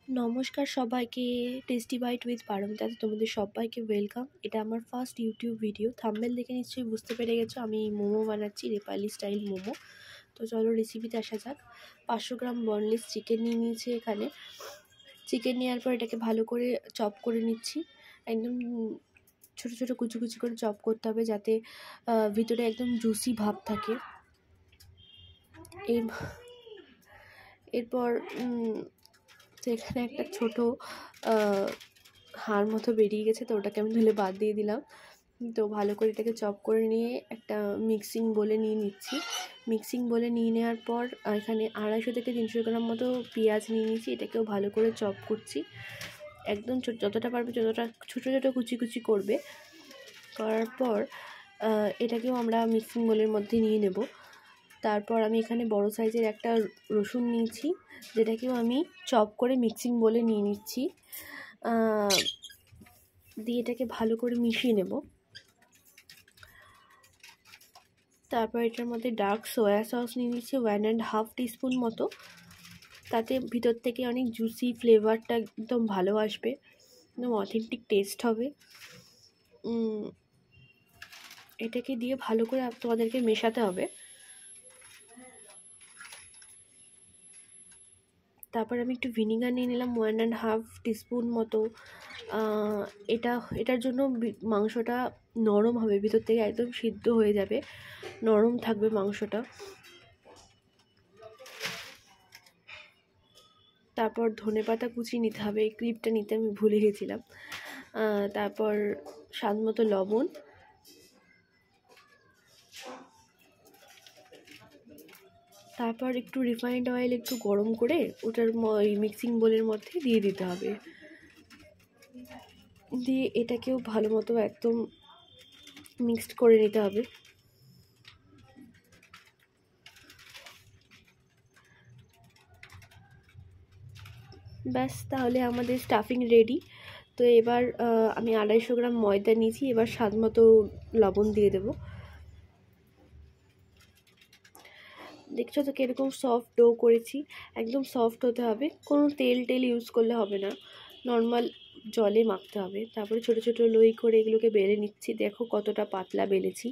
নমস্কার সবাইকে, tasty byte with পারমিতাতে তোমাদের সবাইকে ওয়েলকাম। এটা আমার ফার্স্ট ইউটিউব ভিডিও। থাম্বনেল দেখে নিশ্চয়ই বুঝতে পেরে গেছো আমি মোমো বানাচ্ছি, নেপালি স্টাইল মোমো। তো চলো রেসিপিতে আসা যাক। 500 গ্রাম বনলেস চিকেন নিয়ে নিয়েছি এখানে। চিকেন নেওয়ার পর এটাকে ভালো করে চপ করে নিচ্ছি। একদম ছোটো ছোটো কুচি কুচি করে চপ করতে হবে, যাতে ভিতরে একদম জুসি ভাব থাকে। এরপর তো এখানে একটা ছোটো হাড় মতো বেরিয়ে গেছে, তো ওটাকে আমি ধুলে বাদ দিয়ে দিলাম। তো ভালো করে এটাকে চপ করে নিয়ে একটা মিক্সিং বোলে নিয়ে নিচ্ছি। মিক্সিং বোলে নিয়ে নেওয়ার পর এখানে 250 থেকে 300 গ্রাম মতো পেঁয়াজ নিয়ে নিয়েছি। এটাকেও ভালো করে চপ করছি, একদম যতটা পারবে ততটা ছোটো ছোটো কুচি কুচি করবে। করার পর এটাকেও আমরা মিক্সিং বোলের মধ্যে নিয়ে নেব। তারপর আমি এখানে বড় সাইজের একটা রসুন নিয়েছি, যেটাকেও আমি চপ করে মিক্সিং বোলে নিয়ে নিচ্ছি। দিয়ে এটাকে ভালো করে মিশিয়ে নেব। তারপর এটার মধ্যে ডার্ক সয়া সস নিয়ে নিচ্ছি 1.5 টিস্পুন মতো। তাতে ভিতর থেকে অনেক জুসি ফ্লেভারটা একদম ভালো আসবে, একদম অথেন্টিক টেস্ট হবে। এটাকে দিয়ে ভালো করে তোমাদেরকে মেশাতে হবে। তারপর আমি একটু ভিনিগার নিয়ে নিলাম 1.5 টিস্পুন মতো। এটার জন্য মাংসটা নরম হবে, ভিতর থেকে একদম সিদ্ধ হয়ে যাবে, নরম থাকবে মাংসটা। তারপর ধনেপাতা কুচি নিতে হবে, এই ক্লিপটা নিতে আমি ভুলে গেছিলাম। তারপর স্বাদ মতো লবণ, তারপর একটু রিফাইন্ড অয়েল একটু গরম করে ওটার মিক্সিং বোলের মধ্যে দিয়ে দিতে হবে। দিয়ে এটাকেও ভালো মতো একদম মিক্সড করে নিতে হবে। ব্যাস, তাহলে আমাদের স্টাফিং রেডি। তো এবার আমি 250 গ্রাম ময়দা নিয়েছি, এবার স্বাদ মতো লবণ দিয়ে দেব। দেখছো তো কীরকম সফট ডো করেছি, একদম সফট হতে হবে, কোনো তেল ইউজ করলে হবে না, নর্মাল জলে মাখতে হবে। তারপরে ছোটো ছোটো লই করে এগুলোকে বেলে নিচ্ছি। দেখো কতটা পাতলা বেলেছি,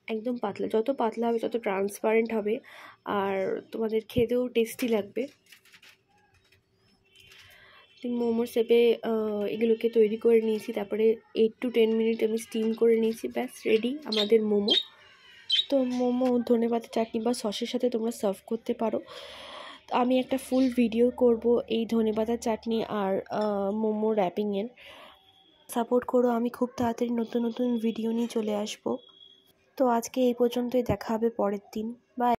একদম পাতলা। যত পাতলা হবে তত ট্রান্সপারেন্ট হবে আর তোমাদের খেতেও টেস্টি লাগবে। মোমো শেপে এগুলোকে তৈরি করে নিয়েছি। তারপরে 8 to 10 মিনিট আমি স্টিম করে নিয়েছি। ব্যাস রেডি আমাদের মোমো। তো মোমো ধনেপাতা চাটনি বা সসের সাথে তোমরা সার্ভ করতে পারো। আমি একটা ফুল ভিডিও করব এই ধনেপাতা চাটনি আর মোমো র্যাপিংয়ের। সাপোর্ট করো, আমি খুব তাড়াতাড়ি নতুন নতুন ভিডিও নিয়ে চলে আসব। তো আজকে এই পর্যন্তই, দেখা হবে পরের দিন।